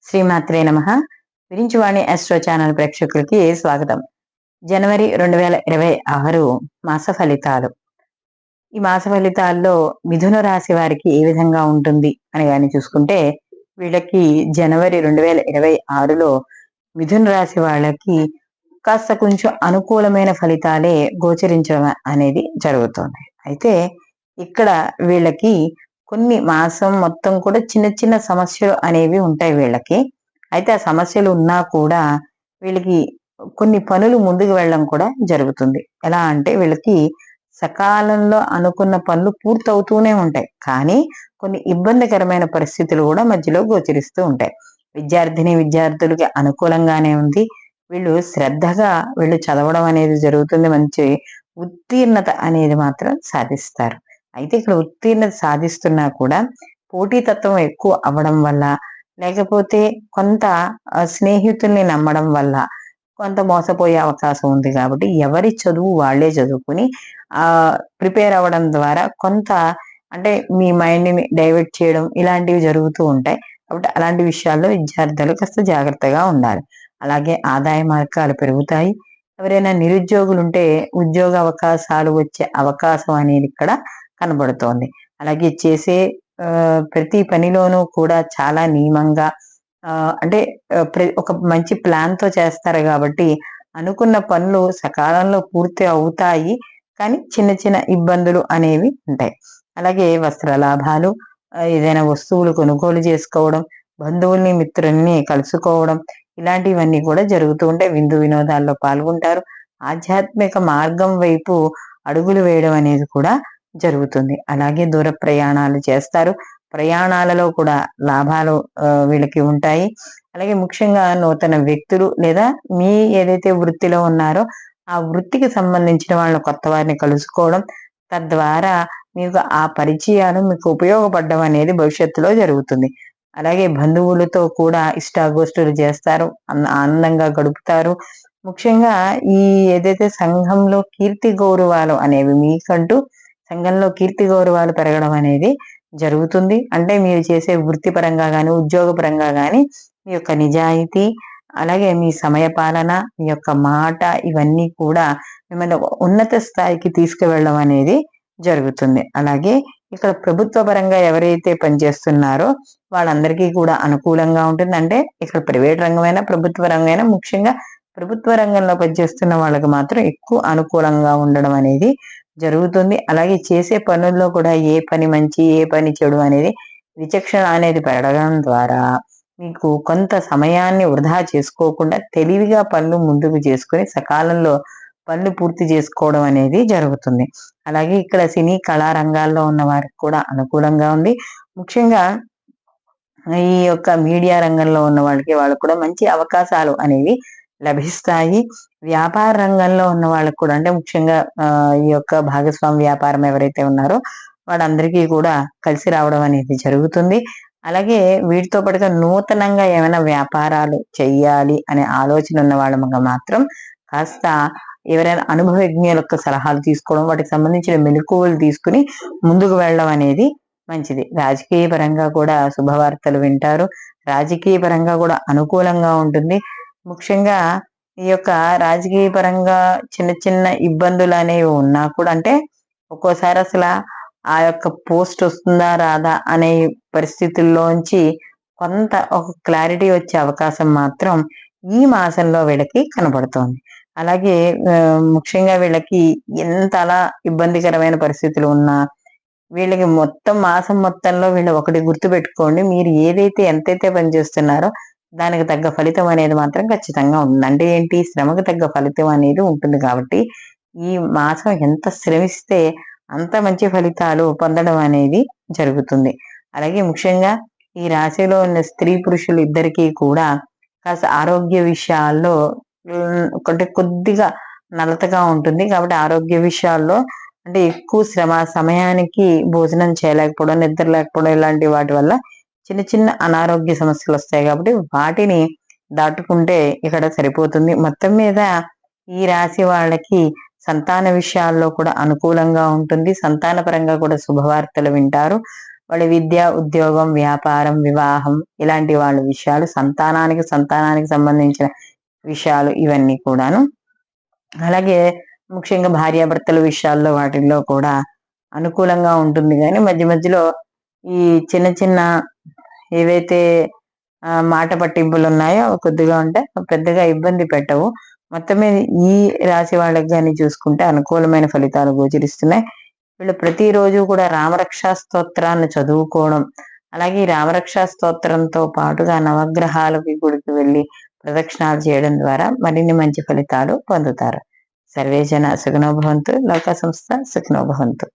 శ్రీమాత్రే నమః. విరించువాణి astro channel ప్రేక్షకులకి స్వాగతం. జనవరి 2026 మాస ఫలితాలు. ఈ మాస ఫలితాల్లో మిథున రాశి వారికి ఏ విధంగా ఉంటుంది అని కానీ చూసుకుంటే, వీళ్ళకి జనవరి 2026లో మిథున రాశి వాళ్ళకి కాస్త కొంచెం అనుకూలమైన ఫలితాలే గోచరించడం అనేది జరుగుతుంది. అయితే ఇక్కడ వీళ్ళకి కొన్ని మాసం మొత్తం కూడా చిన్న చిన్న సమస్యలు అనేవి ఉంటాయి వీళ్ళకి. అయితే ఆ సమస్యలు ఉన్నా కూడా వీళ్ళకి కొన్ని పనులు ముందుకు వెళ్ళడం కూడా జరుగుతుంది. ఎలా అంటే వీళ్ళకి సకాలంలో అనుకున్న పనులు పూర్తవుతూనే ఉంటాయి. కానీ కొన్ని ఇబ్బందికరమైన పరిస్థితులు కూడా మధ్యలో గోచరిస్తూ ఉంటాయి. విద్యార్థులకి అనుకూలంగానే ఉంది. వీళ్ళు చదవడం అనేది జరుగుతుంది. మంచి ఉత్తీర్ణత అనేది మాత్రం సాధిస్తారు. అయితే ఇక్కడ ఉత్తీర్ణత సాధిస్తున్నా కూడా పోటీతత్వం ఎక్కువ అవ్వడం వల్ల, లేకపోతే కొంత స్నేహితుల్ని నమ్మడం వల్ల కొంత మోసపోయే అవకాశం ఉంది. కాబట్టి ఎవరి చదువు వాళ్ళే చదువుకుని ప్రిపేర్ అవ్వడం ద్వారా కొంత అంటే మీ మైండ్ని డైవర్ట్ చేయడం ఇలాంటివి జరుగుతూ ఉంటాయి. కాబట్టి అలాంటి విషయాల్లో విద్యార్థులు కాస్త జాగ్రత్తగా ఉండాలి. అలాగే ఆదాయ మార్గాలు పెరుగుతాయి. ఎవరైనా నిరుద్యోగులు ఉంటే ఉద్యోగ అవకాశాలు వచ్చే అవకాశం అనేది ఇక్కడ కనబడుతోంది. అలాగే చేసే ప్రతి పనిలోనూ కూడా చాలా నియమంగా అంటే ఒక మంచి ప్లాన్ తో చేస్తారు కాబట్టి అనుకున్న పనులు సకాలంలో పూర్తి అవుతాయి. కానీ చిన్న చిన్న ఇబ్బందులు అనేవి ఉంటాయి. అలాగే వస్త్ర లాభాలు, ఏదైనా వస్తువులు కొనుగోలు చేసుకోవడం, బంధువుల్ని మిత్రుల్ని కలుసుకోవడం ఇలాంటివన్నీ కూడా జరుగుతూ ఉంటాయి. విందు వినోదాల్లో పాల్గొంటారు. ఆధ్యాత్మిక మార్గం వైపు అడుగులు వేయడం అనేది కూడా జరుగుతుంది. అలాగే దూర ప్రయాణాలు చేస్తారు. ప్రయాణాలలో కూడా లాభాలు వీళ్ళకి ఉంటాయి. అలాగే ముఖ్యంగా నూతన వ్యక్తులు లేదా మీ ఏదైతే వృత్తిలో ఉన్నారో ఆ వృత్తికి సంబంధించిన వాళ్ళ కొత్త వారిని కలుసుకోవడం, తద్వారా మీకు ఆ పరిచయాలు మీకు ఉపయోగపడడం అనేది భవిష్యత్తులో జరుగుతుంది. అలాగే బంధువులతో కూడా ఇష్టాగోష్ఠులు చేస్తారు, ఆనందంగా గడుపుతారు. ముఖ్యంగా ఈ ఏదైతే సంఘంలో కీర్తి గౌరవాలు అనేవి మీకంటూ సంఘంలో కీర్తి గౌరవాలు పెరగడం అనేది జరుగుతుంది. అంటే మీరు చేసే వృత్తిపరంగా కానీ ఉద్యోగపరంగా కానీ మీ యొక్క నిజాయితీ, అలాగే మీ సమయ పాలన, మీ యొక్క మాట ఇవన్నీ కూడా మిమ్మల్ని ఉన్నత స్థాయికి తీసుకువెళ్ళడం అనేది జరుగుతుంది. అలాగే ఇక్కడ ప్రభుత్వ పరంగా ఎవరైతే పనిచేస్తున్నారో వాళ్ళందరికీ కూడా అనుకూలంగా ఉంటుంది. అంటే ఇక్కడ ప్రైవేట్ రంగమైనా ప్రభుత్వ రంగమైనా ముఖ్యంగా ప్రభుత్వ రంగంలో పనిచేస్తున్న వాళ్ళకి మాత్రం ఎక్కువ అనుకూలంగా ఉండడం అనేది జరుగుతుంది. అలాగే చేసే పనుల్లో కూడా ఏ పని మంచి ఏ పని చెడు అనేది విచక్షణ అనేది పెరగడం ద్వారా మీకు కొంత సమయాన్ని వృధా చేసుకోకుండా తెలివిగా పనులు ముందుకు చేసుకుని సకాలంలో పనులు పూర్తి చేసుకోవడం అనేది జరుగుతుంది. అలాగే ఇక్కడ సినీ కళా రంగాల్లో ఉన్న వారికి కూడా అనుకూలంగా ఉంది. ముఖ్యంగా ఈ యొక్క మీడియా రంగంలో ఉన్న వాళ్ళకి కూడా మంచి అవకాశాలు అనేవి లభిస్తాయి. వ్యాపార రంగంలో ఉన్న వాళ్ళకు కూడా అంటే ముఖ్యంగా ఈ యొక్క భాగస్వామి వ్యాపారం ఎవరైతే ఉన్నారో వాళ్ళందరికీ కూడా కలిసి రావడం అనేది జరుగుతుంది. అలాగే వీటితో పాటుగా నూతనంగా ఏమైనా వ్యాపారాలు చెయ్యాలి అనే ఆలోచన ఉన్న వాళ్ళ మాత్రం కాస్త ఎవరైనా అనుభవజ్ఞుల యొక్క సలహాలు తీసుకోవడం, వాటికి సంబంధించిన మెలకువలు తీసుకుని ముందుకు వెళ్ళడం అనేది మంచిది. రాజకీయ పరంగా కూడా శుభవార్తలు వింటారు. రాజకీయ పరంగా కూడా అనుకూలంగా ఉంటుంది. ముఖ్యంగా ఈ యొక్క రాజకీయ పరంగా చిన్న చిన్న ఇబ్బందులు అనేవి ఉన్నా కూడా అంటే ఒక్కోసారి అసలు ఆ యొక్క పోస్ట్ వస్తుందా రాదా అనే పరిస్థితుల్లోంచి కొంత ఒక క్లారిటీ వచ్చే అవకాశం మాత్రం ఈ మాసంలో వీళ్ళకి కనబడుతోంది. అలాగే ముఖ్యంగా వీళ్ళకి ఎంతలా ఇబ్బందికరమైన పరిస్థితులు ఉన్నా వీళ్ళకి మాసం మొత్తంలో వీళ్ళు ఒకటి గుర్తు పెట్టుకోండి, మీరు ఏదైతే ఎంతైతే పనిచేస్తున్నారో దానికి తగ్గ ఫలితం అనేది మాత్రం ఖచ్చితంగా ఉంటుంది. అంటే ఏంటి, శ్రమకు తగ్గ ఫలితం అనేది ఉంటుంది. కాబట్టి ఈ మాసం ఎంత శ్రమిస్తే అంత మంచి ఫలితాలు పొందడం అనేది జరుగుతుంది. అలాగే ముఖ్యంగా ఈ రాశిలో ఉన్న స్త్రీ పురుషులు ఇద్దరికీ కూడా కాస్త ఆరోగ్య విషయాల్లో అంటే కొద్దిగా నలతగా ఉంటుంది. కాబట్టి ఆరోగ్య విషయాల్లో అంటే ఎక్కువ శ్రమ, సమయానికి భోజనం చేయలేకపోవడం, నిద్ర లేకపోవడం ఇలాంటి వాటి వల్ల చిన్న చిన్న అనారోగ్య సమస్యలు వస్తాయి. కాబట్టి వాటిని దాటుకుంటే ఇక్కడ సరిపోతుంది. మొత్తం మీద ఈ రాశి వాళ్ళకి సంతాన విషయాల్లో కూడా అనుకూలంగా ఉంటుంది. సంతాన పరంగా కూడా శుభవార్తలు వింటారు. వాళ్ళ విద్య, ఉద్యోగం, వ్యాపారం, వివాహం ఇలాంటి వాళ్ళ విషయాలు, సంతానానికి సంబంధించిన విషయాలు ఇవన్నీ కూడాను. అలాగే ముఖ్యంగా భార్యాభర్తల విషయాల్లో వాటిల్లో కూడా అనుకూలంగా ఉంటుంది. కానీ మధ్య మధ్యలో ఈ చిన్న చిన్న ఏవైతే మాట పట్టింపులు ఉన్నాయో అవి కొద్దిగా ఉంటే పెద్దగా ఇబ్బంది పెట్టవు. మొత్తం మీద ఈ రాశి వాళ్ళకి కానీ చూసుకుంటే అనుకూలమైన ఫలితాలు గోచరిస్తున్నాయి. వీళ్ళు ప్రతిరోజు కూడా రామరక్షా స్తోత్రాన్ని చదువుకోవడం, అలాగే ఈ రామరక్షా స్తోత్రంతో పాటుగా నవగ్రహాలకి గుడికి వెళ్ళి ప్రదక్షిణాలు చేయడం ద్వారా మరిన్ని మంచి ఫలితాలు పొందుతారు. సర్వే జన సుఖినో భవంతు. లోకా సంస్థ సుఖినో భవంతు.